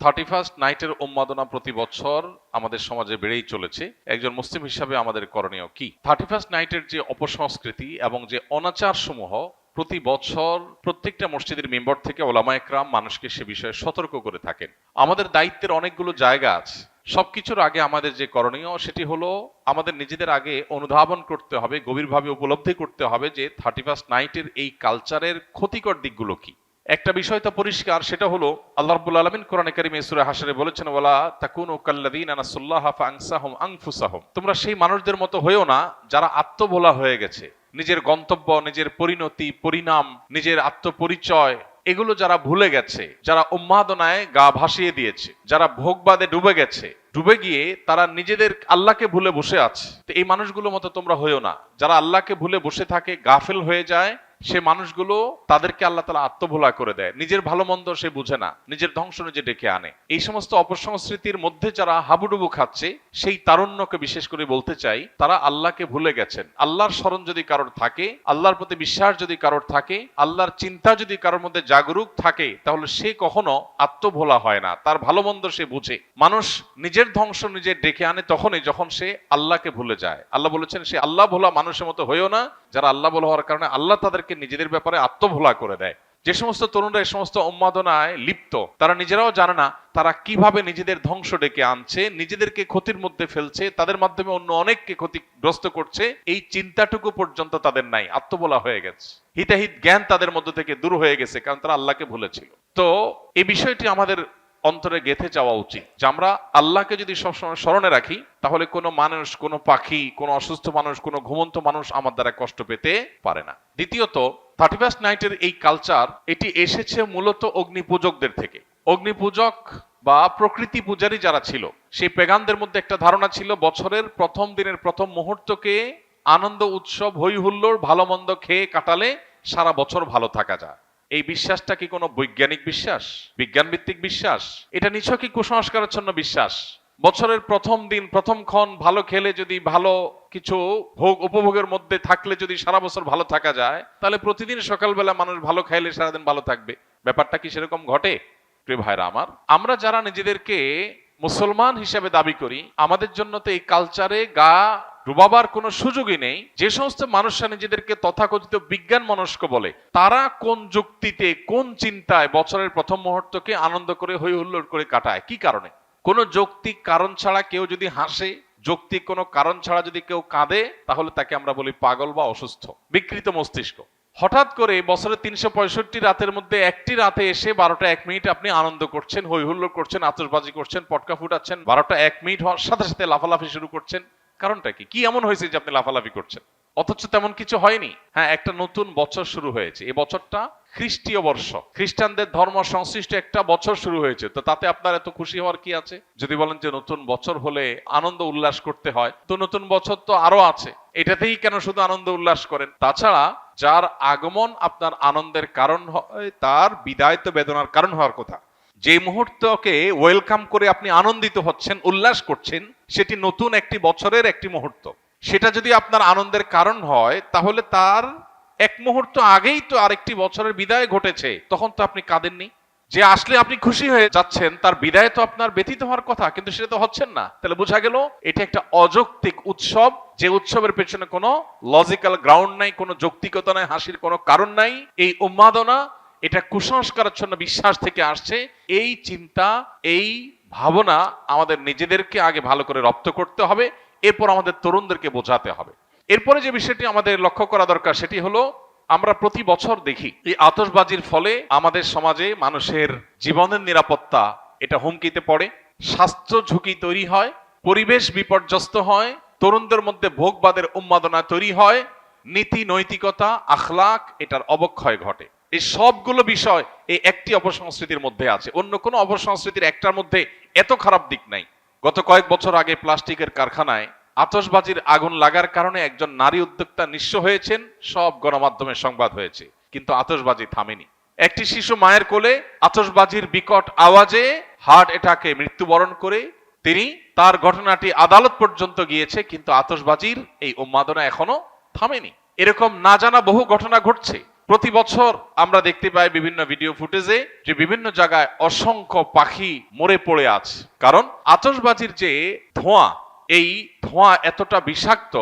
31st নাইটের উন্মাদনা প্রতি বছর আমাদের সমাজে বেড়েই চলেছে। একজন মুসলিম হিসাবে আমাদের করণীয় কি? 31st নাইটের যে অপসংস্কৃতি এবং যে অনাচার সমূহ প্রতি বছর প্রত্যেকটা মসজিদের মেম্বার থেকে ওলামা একরাম মানুষকে সে বিষয়ে সতর্ক করে থাকেন। আমাদের দায়িত্বের অনেকগুলো জায়গা আছে। সবকিছুর আগে আমাদের যে করণীয় সেটি হলো আমাদের নিজেদের আগে অনুধাবন করতে হবে, গভীরভাবে উপলব্ধি করতে হবে যে 31st নাইটের এই কালচারের ক্ষতিকর দিকগুলো কি। একটা বিষয় তো পরিষ্কার, সেটা হলো আল্লাহ রাব্বুল আলামিন কোরআনে কারিমে সূরা হাশরে বলেছেন, ওয়ালা তাকুনু কাল্লাযীনা নাসুল্লাহা ফাআনসাহুম আনফুসাহুম, তোমরা সেই মানুষদের মতো হয়েও না যারা আত্মভোলা হয়ে গেছে। নিজের গন্তব্য, নিজের পরিণতি, পরিণাম, নিজের আত্মপরিচয় এগুলো যারা ভুলে গেছে, যারা উন্মাদনায় গা ভাসিয়ে দিয়েছে, যারা ভোগবাদে ডুবে গেছে, ডুবে গিয়ে তারা নিজেদের আল্লাহকে ভুলে বসে আছে। তো এই মানুষগুলোর মতো তোমরা হইও না। যারা আল্লাহকে ভুলে বসে থাকে, গাফেল হয়ে যায়, সে মানুষগুলো তাদেরকে আল্লাহ তাআলা আত্মভোলা করে দেয়। নিজের ভালো মন্দ সে বুঝে না, নিজের ধ্বংস নিজে ডেকে আনে। এই সমস্ত অপসংস্কৃতির মধ্যে যারা হাবুডুবু খাচ্ছে, সেই তারুণ্যকে বিশেষ করে বলতে চাই, তারা আল্লাহকে ভুলে গেছেন। আল্লাহর স্মরণ যদি কারোর থাকে, আল্লাহর প্রতি বিশ্বাস যদি কারোর থাকে, আল্লাহর চিন্তা যদি কারোর মধ্যে জাগরুক থাকে, তাহলে সে কখনো আত্মভোলা হয় না। তার ভালো মন্দ সে বুঝে। মানুষ নিজের ধ্বংস নিজে ডেকে আনে তখনই যখন সে আল্লাহকে ভুলে যায়। আল্লাহ বলেছেন, সে আল্লাহ ভোলা মানুষের মতো হয়েও না যারা আল্লাহ ভোলা হওয়ার কারণে আল্লাহ তাদেরকে নিজেদের ব্যাপারে আত্মভোলা করে দেয়। যে সমস্ত তরুণরা এই সমস্ত উন্মাদনায় লিপ্ত, তারা নিজেরাও জানে না তারা কিভাবে নিজেদের ধ্বংস ডেকে আনছে, নিজেদেরকে ক্ষতির মধ্যে ফেলছে, তাদের মাধ্যমে অন্য অনেককে ক্ষতিগ্রস্ত করছে। এই চিন্তাটুকু পর্যন্ত তাদের নাই, আত্মভোলা হয়ে গেছে। হিতাহিত জ্ঞান তাদের মধ্য থেকে দূর হয়ে গেছে, কারণ তারা আল্লাহকে ভুলেছিল। তো এই বিষয়টি আমাদের অন্তরে গেঁথে যাওয়া উচিত যে আমরা আল্লাহকে যদি সবসময় স্মরণে রাখি, তাহলে কোনো মানুষ, কোনো পাখি, কোনো অসুস্থ মানুষ, কোনো ঘুমন্ত মানুষ আমার দ্বারা কষ্ট পেতে পারে না। দ্বিতীয়ত, 31st নাইটের এই কালচার এটি এসেছে মূলত অগ্নিপূজকদের থেকে। অগ্নিপূজক বা প্রকৃতি পূজারী যারা ছিল, সেই পেগানদের মধ্যে একটা ধারণা ছিল বছরের প্রথম দিনের প্রথম মুহূর্তকে আনন্দ, উৎসব, হই হুল্লোড়, ভালো মন্দ খেয়ে কাটালে সারা বছর ভালো থাকা যায়। এই বিশ্বাসটা কি কোনো বৈজ্ঞানিক বিশ্বাস, বিজ্ঞান ভিত্তিক বিশ্বাস? এটা নিছকই কুসংস্কারাচ্ছন্ন বিশ্বাস। বছরের প্রথম দিন, প্রথম ক্ষণ ভালো খেলে, যদি ভালো কিছু ভোগ উপভোগের মধ্যে থাকলে যদি সারা বছর ভালো থাকা যায়, তাহলে প্রতিদিন সকালবেলা মানুষ ভালো খাইলে সারাদিন ভালো থাকবে। ব্যাপারটা কি সেরকম ঘটে? প্রিয় ভাইরা আমার, আমরা যারা নিজেদেরকে মুসলমান হিসেবে দাবি করি, আমাদের জন্য তো এই কালচারে গা ডুবাবার কোনো সুযোগই নেই। যে সমস্ত মানুষরা নিজেদেরকে তথাকথিত বিজ্ঞান মনস্ক বলে, তারা কোন যুক্তিতে, কোন চিন্তায় বছরের প্রথম মুহূর্তকে আনন্দ করে হই হুল্লোড় করে কাটায়? কি কারণে? কোন যৌক্তিক কারণ ছাড়া কেউ যদি হাসে, যৌক্তিক কোনো কারণ ছাড়া যদি কেউ কাঁদে, তাহলে তাকে আমরা বলি পাগল বা অসুস্থ, বিকৃত মস্তিষ্ক। হঠাৎ করে বছরের 365 রাতের মধ্যে একটি রাতে এসে 12টা 1 মিনিট আপনি আনন্দ করছেন, হই হুল্লোড় করছেন, আতশবাজি করছেন, পটকা ফুটাচ্ছেন, 12টা 1 মিনিট হওয়ার সাথে সাথে লাফালাফি শুরু করছেন। কারণটা কি? কি এমন হয়েছে যে আপনি লাফালাফি করছেন? অথচ তেমন কিছু হয়নি। হ্যাঁ, একটা নতুন বছর শুরু হয়েছে। এই বছরটা খ্রিস্টীয় বর্ষ, খ্রিস্টানদের ধর্ম সংশ্লিষ্ট একটা বছর শুরু হয়েছে। তো তাতে আপনার এত খুশি হওয়ার কি আছে? যদি বলেন যে নতুন বছর হলে আনন্দ উল্লাস করতে হয়, তো নতুন বছর তো আরো আছে, এটাতেই কেন শুধু আনন্দ উল্লাস করেন? তাছাড়া যার আগমন আপনার আনন্দের কারণ হয়, তার বিদায় তো বেদনার কারণ হওয়ার কথা। যে মুহূর্তকে ওয়েলকাম করে আপনি আনন্দিত হচ্ছেন, উল্লাস করছেন, সেটি নতুন একটি বছরের একটি মুহূর্ত। সেটা যদি আপনার আনন্দের কারণ হয়, তাহলে তার এক মুহূর্ত আগেই তো আরেকটি বছরের বিদায় ঘটেছে, তখন তো আপনি কাঁদেননি। যে আসলে আপনি খুশি হয়ে যাচ্ছেন, তার বিদায় তো আপনার ব্যথিত হওয়ার কথা, কিন্তু সেটা তো হচ্ছেন না। তাহলে বোঝা গেল এটা একটা অযৌক্তিক উৎসব, যে উৎসবের পেছনে কোনো লজিক্যাল গ্রাউন্ড নাই, কোনো যৌক্তিকতা নাই, হাসির কোনো কারণ নাই। এই উন্মাদনা, এটা কুসংস্কারাচ্ছন্ন বিশ্বাস থেকে আসছে। এই চিন্তা, এই ভাবনা আমাদের নিজেদেরকে আগে ভালো করে রপ্ত করতে হবে, এরপর আমাদের তরুণদেরকে বোঝাতে হবে। এরপরে যে বিষয়টি আমাদের লক্ষ্য করা দরকার, সেটি হলো আমরা প্রতি বছর দেখি এই আতশবাজির ফলে আমাদের সমাজে মানুষের জীবনের নিরাপত্তা এটা হুমকিতে পড়ে, স্বাস্থ্য ঝুঁকি তৈরি হয়, পরিবেশ বিপর্যস্ত হয়, তরুণদের মধ্যে ভোগবাদের উন্মাদনা তৈরি হয়, নীতি নৈতিকতা, আখলাক এটার অবক্ষয় ঘটে। এই সবগুলো বিষয় এই একটি অপসংস্কৃতির মধ্যে আছে। অন্য কোনো অপসংস্কৃতির একটার মধ্যে এত খারাপ দিক নাই। গত কয়েক বছর আগে প্লাস্টিকের কারখানায় আতশবাজির আগুন লাগার কারণে একজন নারী উদ্যোক্তা নিঃস্ব হয়েছেন, সব গণমাধ্যমে সংবাদ হয়েছে, কিন্তু আতশবাজি থামেনি। একটি শিশু মায়ের কোলে আতশবাজির বিকট আওয়াজে হার্ট অ্যাটাকে মৃত্যুবরণ করে তিনি, তার ঘটনাটি আদালত পর্যন্ত গিয়েছে, কিন্তু আতশবাজির এই উন্মাদনা এখনো থামেনি। এরকম না জানা বহু ঘটনা ঘটছে। প্রতি বছর আমরা দেখতে পাই বিভিন্ন ভিডিও ফুটেজে যে বিভিন্ন জায়গায় অসংখ্য পাখি মরে পড়ে আছে। কারণ আতশবাজির যে ধোঁয়া, এই ধোঁয়া এতটা বিষাক্ত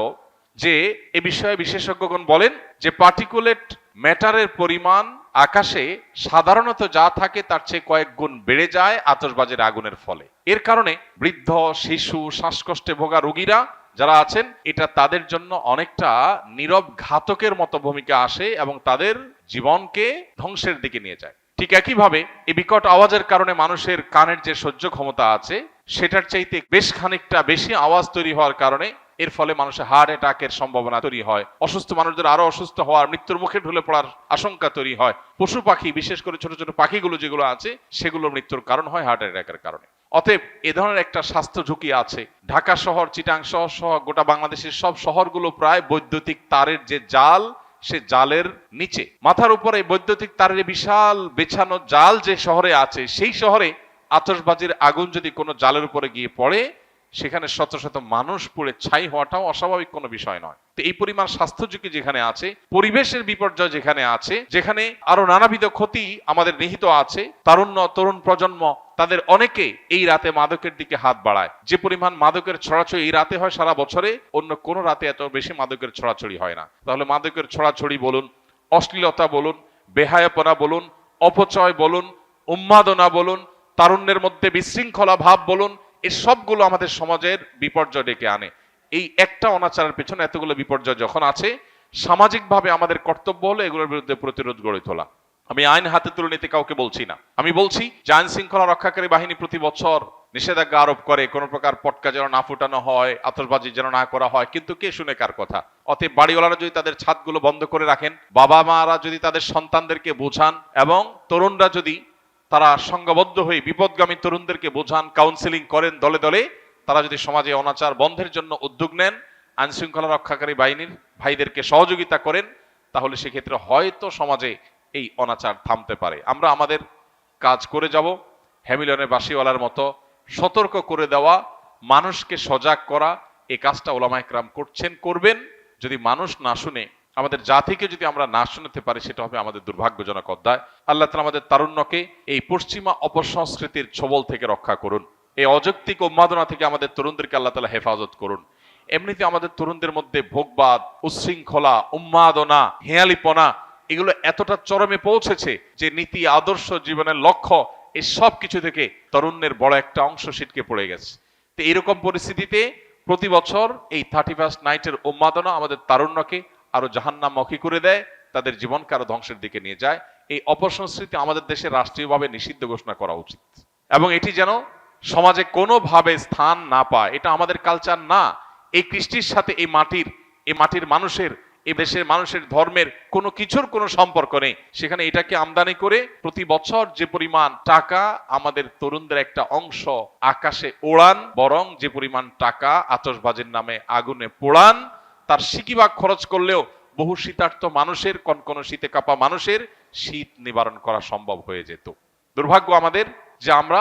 যে এ বিষয়ে বিশেষজ্ঞগণ বলেন যে পার্টিকুলেট ম্যাটারের পরিমাণ আকাশে সাধারণত যা থাকে তার চেয়ে কয়েক গুণ বেড়ে যায় আতশবাজির আগুনের ফলে। এর কারণে বৃদ্ধ, শিশু, শ্বাসকষ্টে ভোগা রোগীরা যারা আছেন, এটা তাদের জন্য অনেকটা নীরব ঘাতকের মতো ভূমিকা আসে এবং তাদের জীবনকে ধ্বংসের দিকে নিয়ে যায়। ঠিক একইভাবে এই বিকট আওয়াজের কারণে মানুষের কানের যে সহ্য ক্ষমতা আছে সেটার চাইতে বেশ খানিকটা বেশি আওয়াজ তৈরি হওয়ার কারণে এর ফলে মানুষের হার্ট অ্যাটাকের সম্ভাবনা তৈরি হয়, অসুস্থ মানুষদের আরো অসুস্থ হওয়ার, মৃত্যুর মুখে ঢলে পড়ার আশঙ্কা তৈরি হয়। পশু পাখি, বিশেষ করে ছোট ছোট পাখিগুলো যেগুলো আছে সেগুলো মৃত্যুর কারণ হয় হার্ট অ্যাটাকের কারণে। অতএব এ ধরনের একটা স্বাস্থ্য ঝুঁকি আছে। ঢাকা শহর, চিটাং শহর সহ গোটা বাংলাদেশের সব শহরগুলো প্রায় বৈদ্যুতিক তারের যে জাল, সে জালের নিচে মাথার উপরে বৈদ্যুতিক তারের বিশাল বেছানো জাল যে শহরে আছে, সেই শহরে আতশবাজির আগুন যদি কোনো জালের উপরে গিয়ে পড়ে, সেখানে শত শত মানুষ পুড়ে ছাই হওয়াটাও অস্বাভাবিক কোনো বিষয় নয়। তো এই পরিমাণ স্বাস্থ্য ঝুঁকি যেখানে আছে, পরিবেশের বিপর্যয় যেখানে আছে, যেখানে আরো নানাবিধ ক্ষতি আমাদের নিহিত আছে, তরুণ প্রজন্ম তাদের অনেকে এই রাতে মাদকের দিকে হাত বাড়ায়। যে পরিমাণ মাদকের ছড়াছড়ি এই রাতে হয়, সারা বছরে অন্য কোনো রাতে এত বেশি মাদকের ছড়াছড়ি হয় না। তাহলে মাদকের ছড়াছড়ি বলুন, অশ্লীলতা বলুন, বেহায়াপনা বলুন, অপচয় বলুন, উন্মাদনা বলুন, তারুণ্যের মধ্যে বিশৃঙ্খলা ভাব বলুন, এই সবগুলো আমাদের সমাজের বিপর্যয় ডেকে আনে। এই একটা অনাচারের পেছনে এতগুলো বিপর্যয় যখন আছে, সামাজিকভাবে আমাদের কর্তব্য হলো এগুলোর বিরুদ্ধে প্রতিরোধ গড়ে তোলা। আমি আইন হাতে তুলে নিতে কাউকে বলছি না। আমি বলছি যে আইন শৃঙ্খলা রক্ষাকারী বাহিনী প্রতি বছর নিষেধাজ্ঞা আরোপ করে, কোনো প্রকার পটকা যেন না ফুটানো হয়, আতশবাজি যেন না করা হয়, কিন্তু কে শুনে কার কথা? অতএব বাড়িওয়ালারা যদি তাদের ছাদগুলো বন্ধ করে রাখেন, বাবা মারা যদি তাদের সন্তানদেরকে বোঝান, এবং তরুণরা যদি তারা সংঘবদ্ধ হয়ে বিপদগামী তরুণদেরকে বোঝান, কাউন্সেলিং করেন দলে দলে, তারা যদি সমাজে অনাচার বন্ধের জন্য উদ্যোগ নেন, আইন শৃঙ্খলা রক্ষাকারী বাহিনীর ভাইদেরকে সহযোগিতা করেন, তাহলে সেক্ষেত্রে হয়তো সমাজে এই অনাচার থামতে পারে। আমরা আমাদের কাজ করে যাব, হ্যামিলনের বাসিওয়ালার মতো সতর্ক করে দেওয়া, মানুষকে সজাগ করা, এই কাজটা ওলামায়ে কেরাম করছেন, করবেন। যদি মানুষ না শুনে, আমাদের জাতিকে যদি আমরা না শুনতে পারি, সেটা হবে আমাদের দুর্ভাগ্যজনক অধ্যায়। আল্লাহ তাআলা আমাদের তারুণ্যকে এই পশ্চিমা অপসংস্কৃতির ছবল থেকে রক্ষা করুন, এই অযৌক্তিক উন্মাদনা থেকে আমাদের তরুণদেরকে আল্লাহ তাআলা হেফাজত করুন। এমনিতে আমাদের তরুণদের মধ্যে ভোগবাদ, উচ্ছৃঙ্খলা, উন্মাদনা, হেয়ালিপনা এগুলো এতটা চরমে পৌঁছেছে যে নীতি, আদর্শ, জীবনের লক্ষ্য, এই সব কিছু থেকে তরুণের বড় একটা অংশ ছিটকে পড়ে গেছে। তো এরকম পরিস্থিতিতে প্রতি বছর এই 31st নাইটের উন্মাদনা আমাদের তারুণ্যকে আরো জাহান্নামমুখী করে দেয়, তাদের জীবনকে আরো ধ্বংসের দিকে নিয়ে যায়। এই অপসংস্কৃতি আমাদের দেশে রাষ্ট্রীয়ভাবে নিষিদ্ধ ঘোষণা করা উচিত, এবং এটি যেন সমাজে কোনোভাবে স্থান না পায়। এটা আমাদের কালচার না। এই কৃষ্টির সাথে এই মাটির মানুষের, এই দেশের মানুষের ধর্মের কোনো কিছুর কোনো সম্পর্ক নেই। সেখানে এটাকে আমদানি করে প্রতি বছর যে পরিমাণ টাকা আমাদের তরুণদের একটা অংশ আকাশে ওড়ান, বরং যে পরিমাণ টাকা আতশবাজির নামে আগুনে পোড়ান, তার সিকিভাগ খরচ করলেও বহু শীতার্ত মানুষের, কনকনে শীতে কাঁপা মানুষের শীত নিবারণ করা সম্ভব হয়ে যেত। দুর্ভাগ্য আমাদের যে আমরা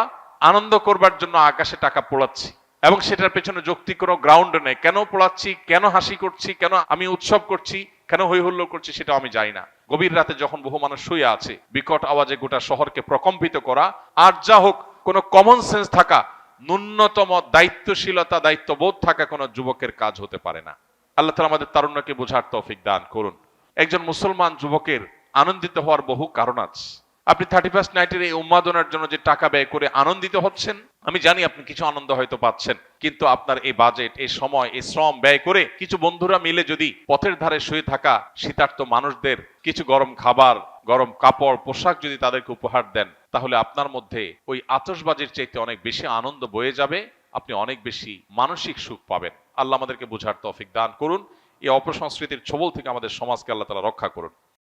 আনন্দ করবার জন্য আকাশে টাকা পোড়াচ্ছি, এবং সেটার পেছনে যৌক্তিক কোনো গ্রাউন্ড নেই। কেন পোড়াচ্ছি, কেন হাসি করছি, কেন আমি উৎসব করছি, কেন হৈ হুল্লোড় করছি, সেটা আমি জানি না। গভীর রাতে যখন বহু মানুষ শুয়ে আছে, বিকট আওয়াজে গোটা শহরকে প্রকম্পিত করা, আর যা হোক, কোনো কমন সেন্স থাকা, ন্যূনতম দায়িত্বশীলতা, দায়িত্ববোধ থাকা কোনো যুবকের কাজ হতে পারে না। আল্লাহ তাআলা আমাদের তারুণ্যকে বোঝার তৌফিক দান করুন। একজন মুসলমান যুবকের আনন্দিত হওয়ার বহু কারণ আছে। আপনি 31st নাইটের এই উন্মাদনার জন্য যে টাকা ব্যয় করে আনন্দিত হচ্ছেন, আমি জানি আপনি কিছু আনন্দ হয়তো পাচ্ছেন, কিন্তু আপনার এই বাজেট, এই সময়, এই শ্রম ব্যয় করে কিছু বন্ধুরা মিলে যদি পথের ধারে শুয়ে থাকা শীতার্ত মানুষদের কিছু গরম খাবার, গরম কাপড়, পোশাক যদি তাদেরকে উপহার দেন, তাহলে আপনার মধ্যে ওই আতশবাজির চাইতে অনেক বেশি আনন্দ বয়ে যাবে, আপনি অনেক বেশি মানসিক সুখ পাবেন। আল্লাহ আমাদেরকে বোঝার তৌফিক দান করুন। এই অপসংস্কৃতির ছবল থেকে আমাদের সমাজকে আল্লাহ তাআলা রক্ষা করুন।